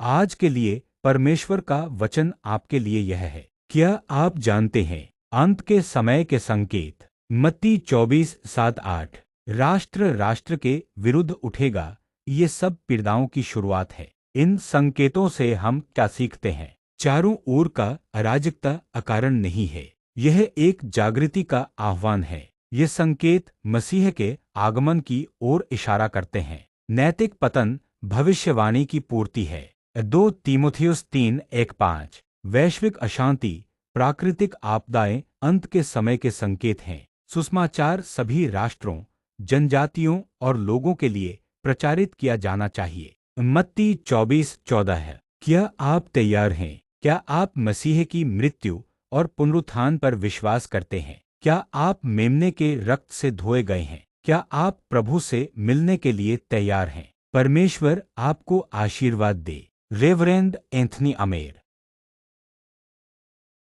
आज के लिए परमेश्वर का वचन आपके लिए यह है। क्या आप जानते हैं अंत के समय के संकेत? मत्ती 24:7-8। राष्ट्र राष्ट्र के विरुद्ध उठेगा, ये सब पीड़ाओं की शुरुआत है। इन संकेतों से हम क्या सीखते हैं? चारों ओर का अराजकता अकारण नहीं है, यह एक जागृति का आह्वान है। ये संकेत मसीह के आगमन की ओर इशारा करते हैं। नैतिक पतन भविष्यवाणी की पूर्ति है। 2 तीमुथियुस 3:1-5। वैश्विक अशांति, प्राकृतिक आपदाएं अंत के समय के संकेत हैं। सुसमाचार सभी राष्ट्रों, जनजातियों और लोगों के लिए प्रचारित किया जाना चाहिए। मत्ती 24:14 है। क्या आप तैयार हैं? क्या आप मसीह की मृत्यु और पुनरुत्थान पर विश्वास करते हैं? क्या आप मेमने के रक्त से धोए गए हैं? क्या आप प्रभु से मिलने के लिए तैयार हैं? परमेश्वर आपको आशीर्वाद दे। रेवरेंड एंथनी अमेर।